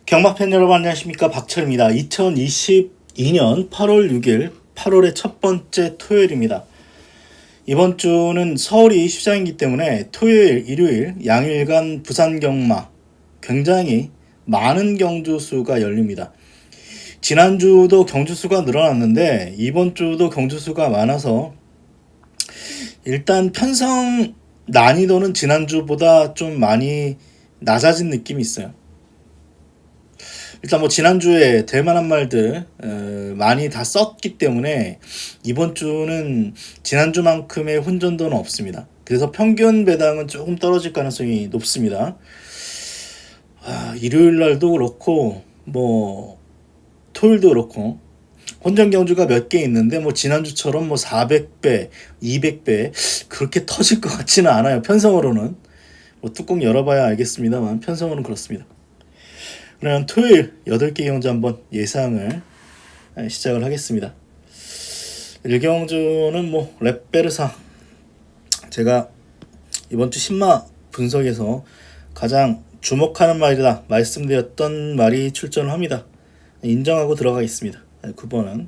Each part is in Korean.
경마팬 여러분 안녕하십니까, 박철입니다. 2022년 8월 6일 8월의 첫 번째 토요일입니다. 이번 주는 설이 휴장이기 때문에 토요일, 일요일 양일간 부산 경마 굉장히 많은 경주수가 열립니다. 지난주도 경주수가 늘어났는데 이번 주도 경주수가 많아서 일단 편성 난이도는 지난주보다 좀 많이 낮아진 느낌이 있어요. 일단 뭐 지난주에 될 만한 말들 많이 다 썼기 때문에 이번 주는 지난주만큼의 혼전도는 없습니다. 그래서 평균 배당은 조금 떨어질 가능성이 높습니다. 일요일 날도 그렇고 뭐 토요일도 그렇고 혼전 경주가 몇 개 있는데 뭐 지난주처럼 뭐 400배, 200배 그렇게 터질 것 같지는 않아요. 편성으로는 뭐 뚜껑 열어봐야 알겠습니다만 편성으로는 그렇습니다. 그러면 토요일 8개 경주 한번 예상을 시작을 하겠습니다. 1경주는 뭐 랩베르사, 제가 이번 주 신마 분석에서 가장 주목하는 말이다 말씀드렸던 말이 출전을 합니다. 인정하고 들어가겠습니다. 9번은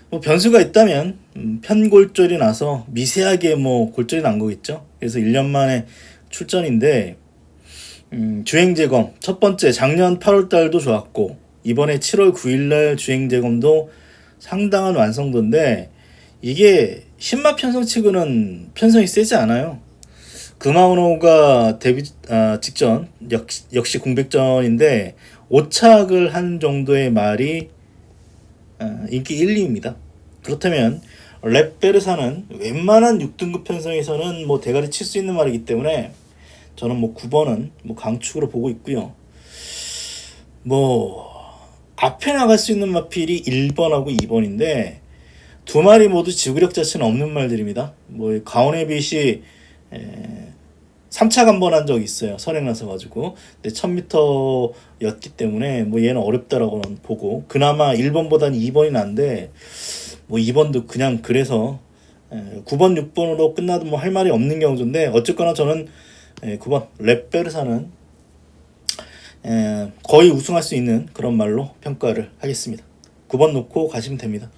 뭐 변수가 있다면 편골절이 나서 미세하게 뭐 골절이 난 거겠죠. 그래서 1년 만에 출전인데 주행재검 첫 번째 작년 8월달도 좋았고 이번에 7월 9일날 주행재검도 상당한 완성도인데 이게 신마 편성치고는 편성이 세지 않아요. 금화은호가 데뷔 직전 역시 공백전인데 오착을 한 정도의 말이 인기 1, 2입니다. 그렇다면 랩베르사는 웬만한 6등급 편성에서는 뭐 대가리 칠 수 있는 말이기 때문에 저는 뭐 9번은 뭐 강축으로 보고 있고요. 뭐 앞에 나갈 수 있는 마필이 1번하고 2번인데 두 마리 모두 지구력 자체는 없는 말들입니다. 뭐 가오네빗이 3차 간번 한 적이 있어요. 선행 나서 가지고. 근데 1000m였기 때문에 뭐 얘는 어렵다라고는 보고 그나마 1번보다는 2번이 난데 뭐 2번도 그냥 그래서 9번 6번으로 끝나도 뭐 할 말이 없는 경우인데 어쨌거나 저는 9번 랩베르사는 거의 우승할 수 있는 그런 말로 평가를 하겠습니다. 9번 놓고 가시면 됩니다.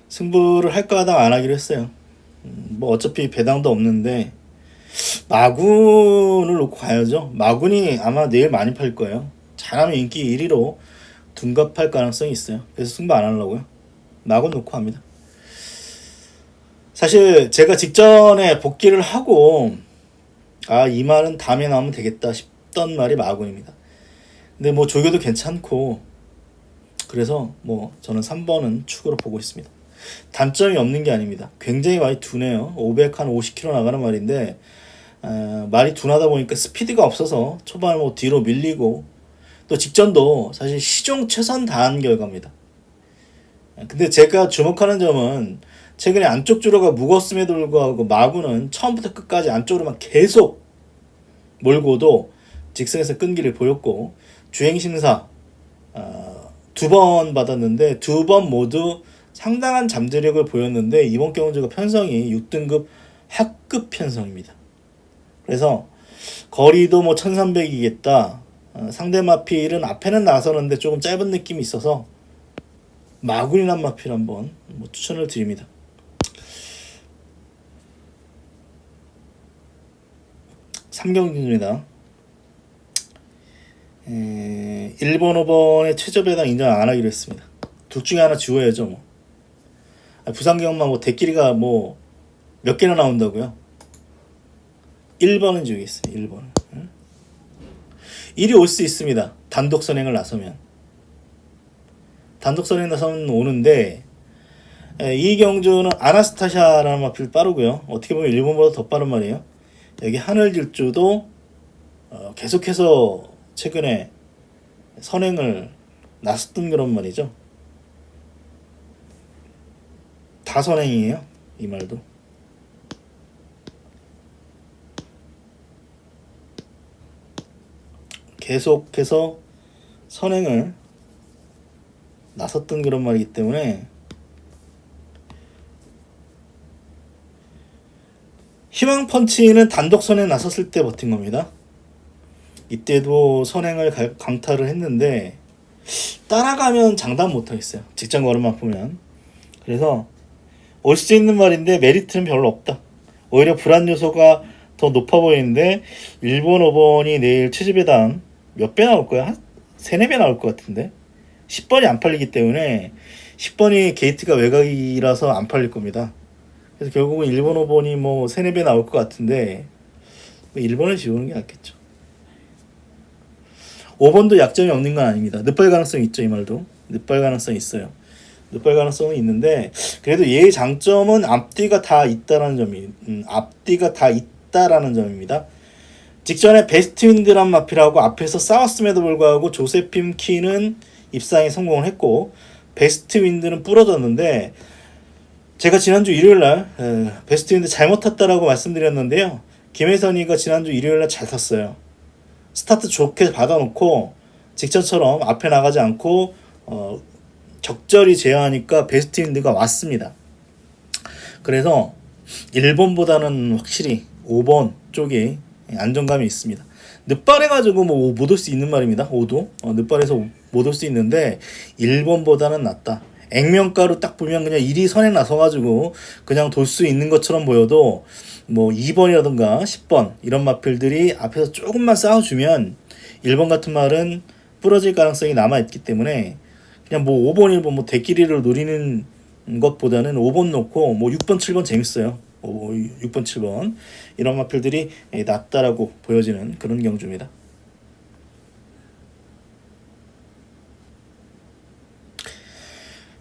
승부를 할까 하다가 안 하기로 했어요. 뭐 어차피 배당도 없는데 마군을 놓고 가야죠. 마군이 아마 내일 많이 팔 거예요. 잘하면 인기 1위로 둔갑할 가능성이 있어요. 그래서 승부 안 하려고요. 마군 놓고 합니다. 사실 제가 직전에 복귀를 하고 이 말은 다음에 나오면 되겠다 싶던 말이 마군입니다. 근데 뭐 조교도 괜찮고 그래서 뭐 저는 3번은 축으로 보고 있습니다. 단점이 없는 게 아닙니다. 굉장히 많이 둔해요. 550km 나가는 말인데 말이 둔하다 보니까 스피드가 없어서 초반에 뭐 뒤로 밀리고 또 직전도 사실 시종 최선 다한 결과입니다. 근데 제가 주목하는 점은 최근에 안쪽 주로가 무거웠음에도 불구하고 마구는 처음부터 끝까지 안쪽으로만 계속 몰고도 직선에서 끈기를 보였고 주행심사 2번 받았는데 2번 모두 상당한 잠재력을 보였는데 이번 경주가 편성이 6등급 하급 편성입니다. 그래서 거리도 뭐 1300이겠다. 상대 마필은 앞에는 나서는데 조금 짧은 느낌이 있어서 마군이란 마필 한번 뭐 추천을 드립니다. 3경기입니다. 1번, 5번의 최저 배당 인정 안 하기로 했습니다. 둘 중에 하나 지워야죠. 뭐. 부산경마 뭐 대끼리가 뭐 몇 개나 나온다고요? 1번은 지우겠습니다. 1번은. 1이 올 수 있습니다. 단독 선행을 나서면. 단독 선행 나서면 오는데 이 경주는 아나스타샤라는 마필 빠르고요. 어떻게 보면 일본보다 더 빠른 말이에요. 여기 하늘질주도 계속해서 최근에 선행을 나섰던 그런 말이죠. 다 선행이에요. 이 말도. 계속해서 선행을 나섰던 그런 말이기 때문에 희망 펀치는 단독 선행 나섰을 때 버틴 겁니다. 이때도 선행을 강타를 했는데 따라가면 장담 못하겠어요. 직전 걸음만 보면. 그래서 올 수 있는 말인데 메리트는 별로 없다. 오히려 불안 요소가 더 높아 보이는데 일본 5번이 내일 최지배당 몇 배 나올 거야? 한 3, 4배 나올 것 같은데 10번이 안 팔리기 때문에 10번이 게이트가 외곽이라서 안 팔릴 겁니다. 그래서 결국은 일본 5번이 뭐 3, 4배 나올 것 같은데 1번을 지우는 게 낫겠죠. 5번도 약점이 없는 건 아닙니다. 늦발 가능성이 있죠. 이 말도 늦발 가능성이 있어요. 늦발 가능성은 있는데 그래도 얘의 장점은 앞뒤가 다 있다라는 점입니다. 직전에 베스트 윈드란 마필하고 앞에서 싸웠음에도 불구하고 조세핌 키는 입상에 성공을 했고 베스트 윈드는 부러졌는데 제가 지난주 일요일날 베스트 윈드 잘못 탔다라고 말씀드렸는데요. 김혜선이가 지난주 일요일날 잘 탔어요. 스타트 좋게 받아놓고 직전처럼 앞에 나가지 않고 적절히 제어하니까 베스트 윈드가 왔습니다. 그래서 1번보다는 확실히 5번 쪽이 안정감이 있습니다. 늦발해가지고 뭐 못 올 수 있는 말입니다. 5도 늦발해서 못 올 수 있는데 1번보다는 낫다. 액면가로 딱 보면 그냥 1위 선에 나서가지고 그냥 돌 수 있는 것처럼 보여도 뭐 2번이라든가 10번 이런 마필들이 앞에서 조금만 싸워주면 1번 같은 말은 부러질 가능성이 남아있기 때문에 그냥 뭐 5번, 1번 뭐 대끼리를 노리는 것보다는 5번 놓고 뭐 6번, 7번 재밌어요. 6번, 7번 이런 마필들이 낫다라고 보여지는 그런 경주입니다.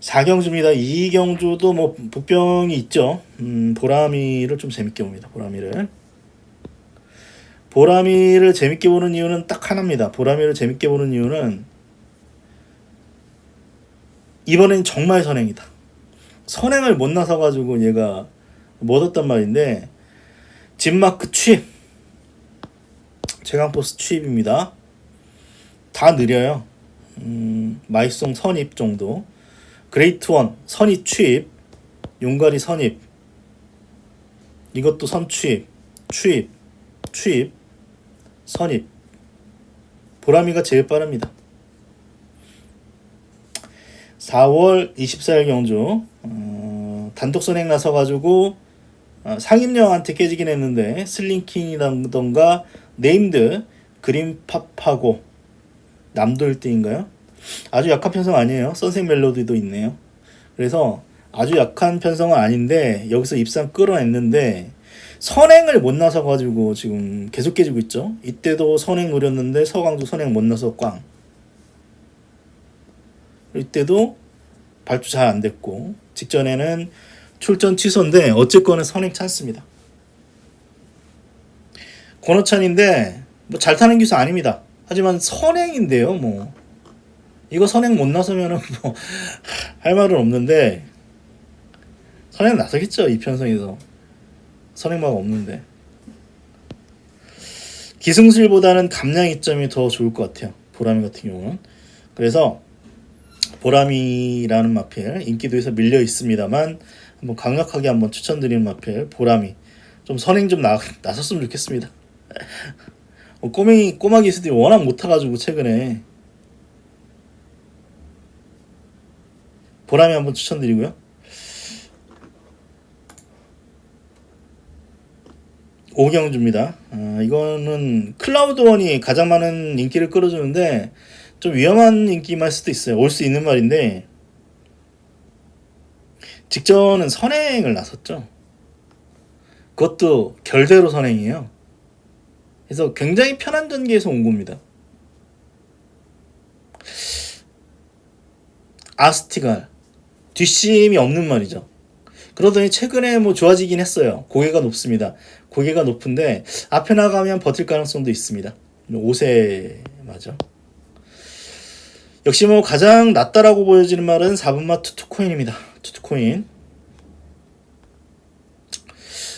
4경주입니다. 이 경주도 뭐 복병이 있죠. 보라미를 좀 재밌게 봅니다. 보라미를 재밌게 보는 이유는 딱 하나입니다. 보라미를 재밌게 보는 이유는 이번엔 정말 선행이다. 선행을 못 나서가지고 얘가 못 얻단 말인데 진마크 취입 제강포스 취입입니다. 다 느려요. 마이송 선입 정도 그레이트 원 선입 취입 용가리 선입 이것도 선취입 취입 선입 보라미가 제일 빠릅니다. 4월 24일 경주 단독 선행 나서가지고 상임령한테 깨지긴 했는데 슬링킹이라던가 네임드 그린팝하고 남도 1등인가요? 아주 약한 편성 아니에요. 선생 멜로디도 있네요. 그래서 아주 약한 편성은 아닌데 여기서 입상 끌어냈는데 선행을 못 나서가지고 지금 계속 깨지고 있죠. 이때도 선행 노렸는데 서강도 선행 못 나서 꽝. 이때도 발주 잘 안됐고 직전에는 출전 취소인데 어쨌거나 선행 찬스입니다. 권호찬인데 뭐 잘 타는 기수 아닙니다. 하지만 선행인데요. 뭐 이거 선행 못 나서면은 뭐 할 말은 없는데 선행 나서겠죠. 이 편성에서 선행마가 없는데 기승술보다는 감량 이점이 더 좋을 것 같아요. 보라미 같은 경우는. 그래서 보라미라는 마필 인기도에서 밀려 있습니다만 한번 강력하게 한번 추천드리는 마필 보라미 좀 선행 좀 나섰으면 좋겠습니다. 꼬마 기수들이 워낙 못 타가지고 최근에 보라미 한번 추천드리고요. 5경주입니다. 이거는 클라우드1이 가장 많은 인기를 끌어주는데 좀 위험한 인기일 수도 있어요. 올 수 있는 말인데 직전은 선행을 나섰죠. 그것도 결대로 선행이에요. 그래서 굉장히 편한 전개에서 온 겁니다. 아스티갈 뒷심이 없는 말이죠. 그러더니 최근에 뭐 좋아지긴 했어요. 고개가 높습니다. 고개가 높은데 앞에 나가면 버틸 가능성도 있습니다. 5세 맞아. 역시 뭐 가장 낫다라고 보여지는 말은 4분마 투투코인입니다. 투투코인.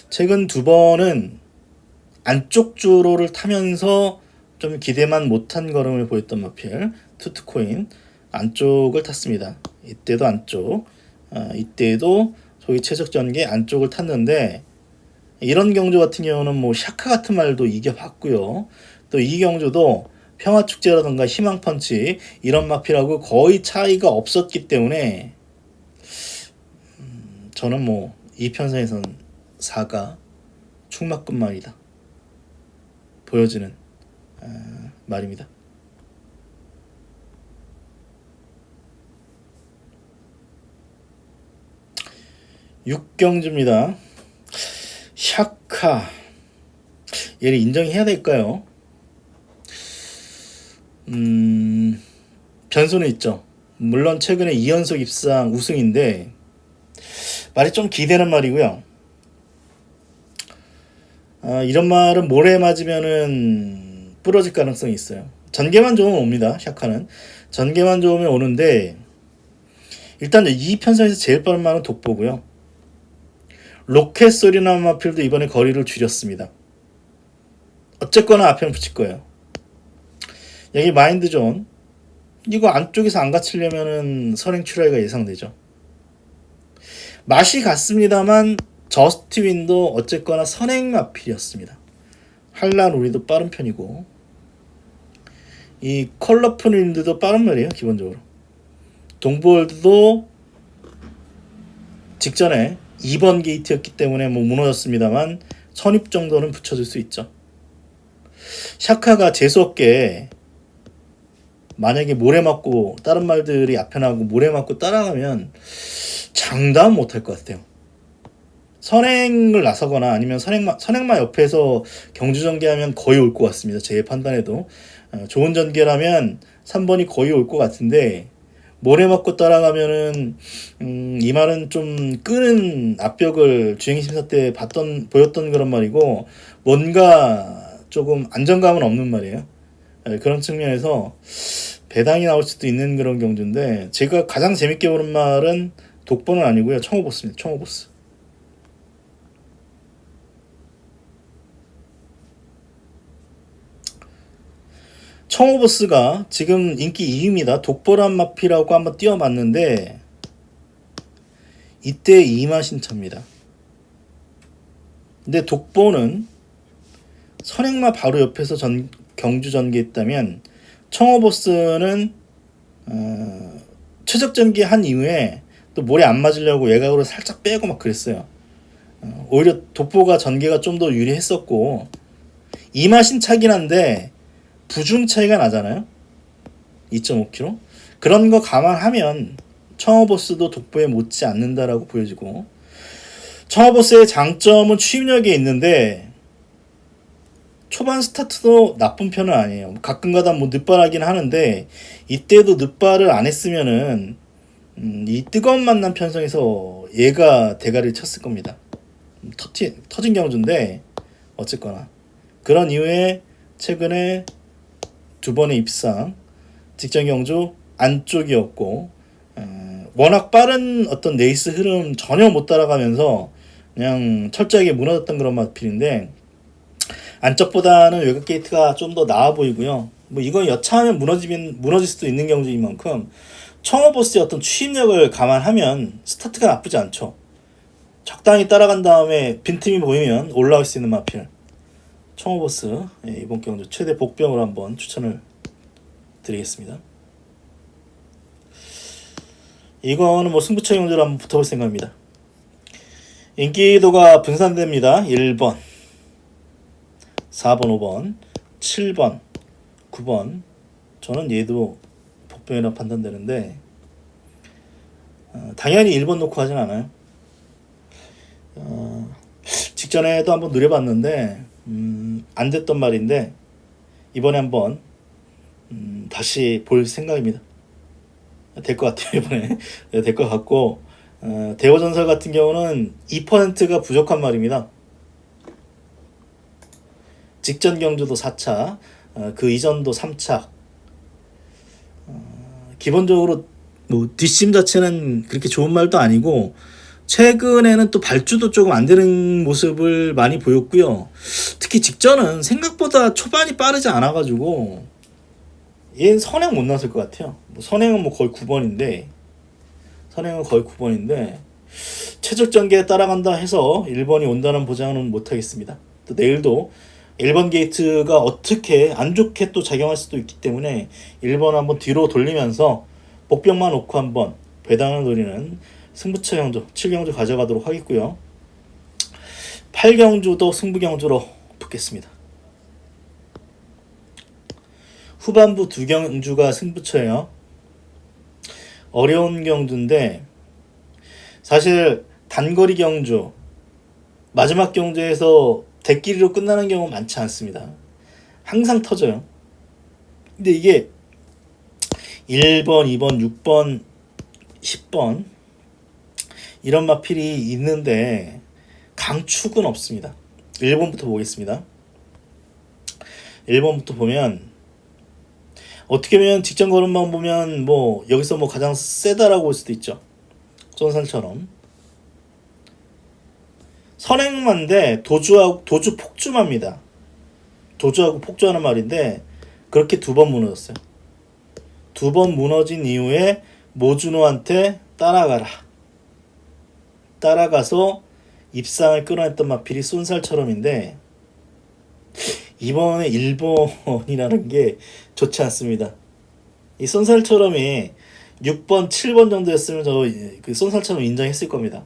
최근 2번은 안쪽 주로를 타면서 좀 기대만 못한 걸음을 보였던 마필 투투코인 안쪽을 탔습니다. 이때도 안쪽, 이때도 소위 최적 전개 안쪽을 탔는데 이런 경주 같은 경우는 뭐 샤카 같은 말도 이겨봤고요. 또 이 경주도 평화축제라던가 희망펀치 이런 마필하고 거의 차이가 없었기 때문에 저는 뭐 이 편성에선 4가 충막급 말이다 보여지는 말입니다. 육경주입니다. 샤카 얘를 인정해야 될까요? 변수는 있죠. 물론 최근에 2연속 입상 우승인데 말이 좀 기대는 말이고요. 이런 말은 모래 맞으면은 부러질 가능성이 있어요. 전개만 좋으면 옵니다. 샤카는 전개만 좋으면 오는데 일단 이 편성에서 제일 빠른 말은 독보고요. 로켓 소리나 마필도 이번에 거리를 줄였습니다. 어쨌거나 앞에는 붙일 거예요. 여기 마인드존 이거 안쪽에서 안 갇히려면은 선행 출하가 예상되죠. 맛이 같습니다만 저스트윈도 어쨌거나 선행 마필이었습니다. 한란 우리도 빠른 편이고 이 컬러풀 윈드도 빠른 말이에요. 기본적으로 동볼드도 직전에 2번 게이트였기 때문에 뭐 무너졌습니다만 선입 정도는 붙여줄 수 있죠. 샤카가 재수없게 만약에 모래 맞고 다른 말들이 앞에 나고 모래 맞고 따라가면 장담 못할 것 같아요. 선행을 나서거나 아니면 선행마 옆에서 경주 전개하면 거의 올 것 같습니다. 제 판단에도 좋은 전개라면 3번이 거의 올 것 같은데 모래 맞고 따라가면은 이 말은 좀 끄는 압력을 주행심사 때 보였던 그런 말이고 뭔가 조금 안정감은 없는 말이에요. 그런 측면에서 배당이 나올 수도 있는 그런 경주인데 제가 가장 재밌게 보는 말은 독보는 아니고요. 청호보스입니다. 청호보스. 청호보스가 지금 인기 2위입니다. 독보란 마피라고 한번 띄워봤는데 이때 2마신차입니다. 근데 독보는 선행마 바로 옆에서 경주 전개했다면 청호보스는 최적 전개한 이후에 또 모래 안 맞으려고 외곽으로 살짝 빼고 막 그랬어요. 오히려 독보가 전개가 좀 더 유리했었고 2마신차긴 한데 부중 차이가 나잖아요. 2.5km. 그런 거 감안하면 청어보스도 독보에 못지 않는다라고 보여지고 청어보스의 장점은 추임력에 있는데 초반 스타트도 나쁜 편은 아니에요. 가끔가다 뭐 늦발하긴 하는데 이때도 늦발을 안 했으면은 이 뜨거운 만남 편성에서 얘가 대가리를 쳤을 겁니다. 터진 경주인데 어쨌거나 그런 이후에 최근에 두 번의 입상 직전 경주 안쪽이었고 워낙 빠른 어떤 레이스 흐름 전혀 못 따라가면서 그냥 철저하게 무너졌던 그런 마필인데 안쪽보다는 외곽 게이트가 좀 더 나아 보이고요. 뭐 이건 여차하면 무너질 수도 있는 경주인 만큼 청어보스의 어떤 추임력을 감안하면 스타트가 나쁘지 않죠. 적당히 따라간 다음에 빈틈이 보이면 올라올 수 있는 마필 청어보스 이번 경주 최대 복병으로 한번 추천을 드리겠습니다. 이거는 뭐 승부처 경주로 한번 붙어볼 생각입니다. 인기도가 분산됩니다. 1번, 4번, 5번, 7번, 9번. 저는 얘도 복병이라고 판단되는데 당연히 1번 놓고 하진 않아요. 직전에도 한번 누려봤는데 안 됐던 말인데 이번에 한번 다시 볼 생각입니다. 될 것 같아요. 이번에 될 것 같고 대호전설 같은 경우는 2%가 부족한 말입니다. 직전 경주도 4차 그 이전도 3차 기본적으로 뭐 뒷심 자체는 그렇게 좋은 말도 아니고 최근에는 또 발주도 조금 안 되는 모습을 많이 보였고요. 특히 직전은 생각보다 초반이 빠르지 않아가지고 얘는 선행 못 나설 것 같아요. 뭐 선행은 뭐 거의 9번인데 최적전개에 따라간다 해서 1번이 온다는 보장은 못하겠습니다. 또 내일도 1번 게이트가 어떻게 안 좋게 또 작용할 수도 있기 때문에 1번 한번 뒤로 돌리면서 복병만 놓고 한번 배당을 노리는 승부처 경주 7경주 가져가도록 하겠고요. 8경주도 승부 경주로 붙겠습니다. 후반부 2경주가 승부처예요. 어려운 경주인데 사실 단거리 경주 마지막 경주에서 대끼리로 끝나는 경우 많지 않습니다. 항상 터져요. 근데 이게 1번, 2번, 6번, 10번 이런 마필이 있는데 강축은 없습니다. 1번부터 보겠습니다. 1번부터 보면 어떻게 보면 직전 걸음만 보면 뭐 여기서 뭐 가장 세다라고 볼 수도 있죠. 쏜살처럼 선행만데 도주 폭주마입니다. 도주하고 폭주하는 말인데 그렇게 2번 무너졌어요. 2번 무너진 이후에 모준호한테 따라가서 입상을 끌어냈던 마필이 쏜살처럼인데 이번에 1번이라는 게 좋지 않습니다. 이 쏜살처럼이 6번, 7번 정도였으면 저 그 쏜살처럼 인정했을 겁니다.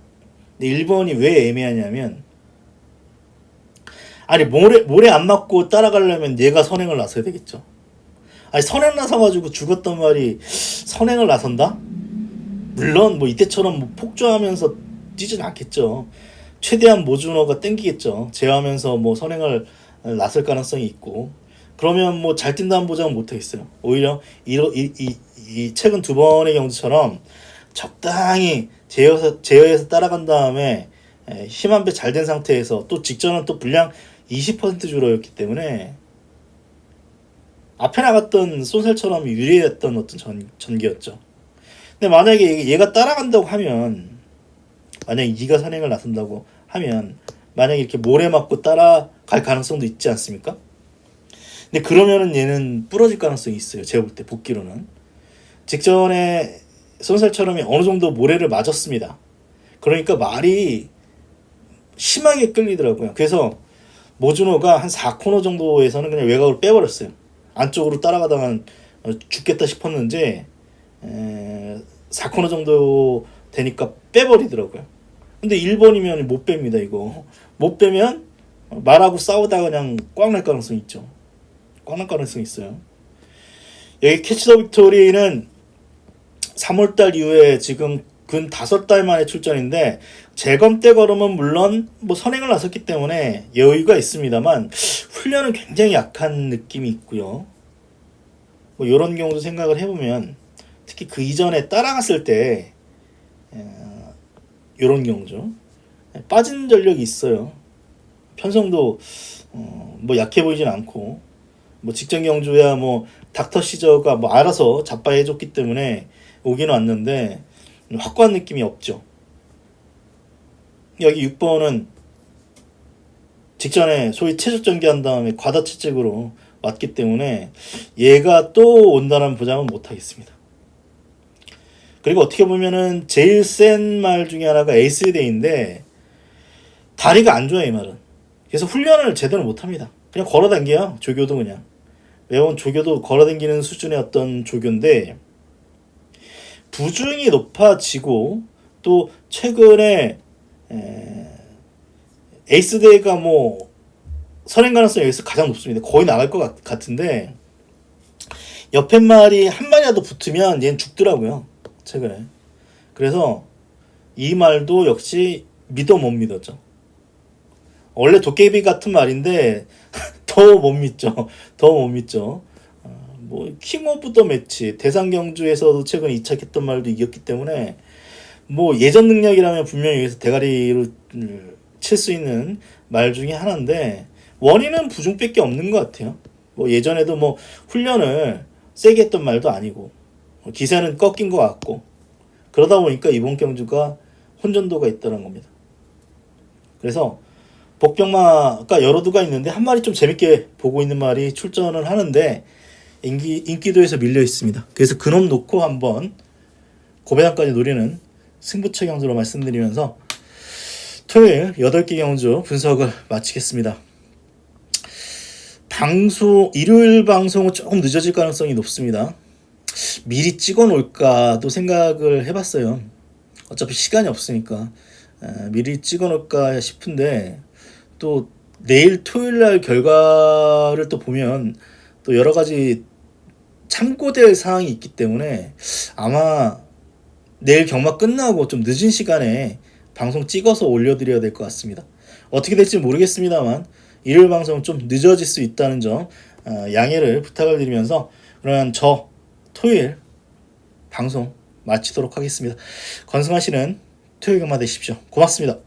근데 1번이 왜 애매하냐면 아니 모래 안 맞고 따라가려면 얘가 선행을 나서야 되겠죠. 아니 선행 나서가지고 죽었던 말이 선행을 나선다? 물론 뭐 이때처럼 뭐 폭주하면서 뛰진 않겠죠. 최대한 모준호가 땡기겠죠. 제어하면서 뭐 선행을 나설 가능성이 있고 그러면 뭐 잘 뛴다는 보장은 못하겠어요. 오히려 이 최근 2번의 경주처럼 적당히 제어해서 따라간 다음에 힘 한 배 잘 된 상태에서 또 직전은 또 분량 20% 줄어였기 때문에 앞에 나갔던 쏜살처럼 유리했던 어떤 전개였죠. 근데 만약에 얘가 따라간다고 하면 만약에 네가 선행을 나선다고 하면 만약에 이렇게 모래 맞고 따라갈 가능성도 있지 않습니까? 근데 그러면은 얘는 부러질 가능성이 있어요. 제가 볼 때 복귀로는 직전에 쏜살처럼이 어느 정도 모래를 맞았습니다. 그러니까 말이 심하게 끌리더라고요. 그래서 모준호가 한 4코너 정도에서는 그냥 외곽으로 빼버렸어요. 안쪽으로 따라가다가 죽겠다 싶었는지 4코너 정도 되니까 빼버리더라고요. 근데 1번이면 못 뺍니다. 이거 못 빼면 말하고 싸우다가 그냥 꽝 날 가능성이 있죠. 꽝 날 가능성이 있어요. 여기 캐치 더 빅토리는 3월달 이후에 지금 근 5달 만에 출전인데 재검 때 걸으면 물론 뭐 선행을 나섰기 때문에 여유가 있습니다만 훈련은 굉장히 약한 느낌이 있고요. 뭐 이런 경우도 생각을 해보면 특히 그 이전에 따라갔을 때 이런 경우죠. 빠진 전력이 있어요. 편성도 뭐 약해 보이진 않고 뭐 직전 경주야 뭐 닥터 시저가 뭐 알아서 자빠해 줬기 때문에 오기는 왔는데 확고한 느낌이 없죠. 여기 6번은 직전에 소위 체적 전개한 다음에 과다체적으로 왔기 때문에 얘가 또 온다는 보장은 못하겠습니다. 그리고 어떻게 보면은 제일 센 말 중에 하나가 에이스데이인데 다리가 안 좋아요. 이 말은. 그래서 훈련을 제대로 못합니다. 그냥 걸어당겨요. 조교도 그냥. 매번 조교도 걸어당기는 수준의 어떤 조교인데 부중이 높아지고 또 최근에 에이스데이가 뭐 선행 가능성이 여기서 가장 높습니다. 거의 나갈 것 같은데 옆에 말이 한 마리라도 붙으면 얘는 죽더라고요. 최근에. 그래서 이 말도 역시 믿어 못 믿었죠. 원래 도깨비 같은 말인데 더 못 믿죠. 더 못 믿죠. 뭐 킹 오브 더 매치 대상 경주에서도 최근 2차 했던 말도 이겼기 때문에 뭐 예전 능력이라면 분명히 여기서 대가리로 칠 수 있는 말 중에 하나인데 원인은 부중밖에 없는 것 같아요. 뭐 예전에도 뭐 훈련을 세게 했던 말도 아니고 기세는 꺾인 것 같고 그러다 보니까 이번 경주가 혼전도가 있다는 겁니다. 그래서 복병마가 여러 두가 있는데 한 마리 좀 재밌게 보고 있는 말이 출전을 하는데 인기도에서 밀려 있습니다. 그래서 그놈 놓고 한번 고배당까지 노리는 승부처 경주로 말씀드리면서 토요일 8개 경주 분석을 마치겠습니다. 일요일 방송은 조금 늦어질 가능성이 높습니다. 미리 찍어 놓을까도 생각을 해봤어요. 어차피 시간이 없으니까 미리 찍어 놓을까 싶은데 또 내일 토요일 날 결과를 또 보면 또 여러 가지 참고될 사항이 있기 때문에 아마 내일 경마 끝나고 좀 늦은 시간에 방송 찍어서 올려드려야 될 것 같습니다. 어떻게 될지 모르겠습니다만 일요일 방송 좀 늦어질 수 있다는 점 양해를 부탁을 드리면서 그러면 저 토요일 방송 마치도록 하겠습니다. 건승하시는 토요일 경마 되십시오. 고맙습니다.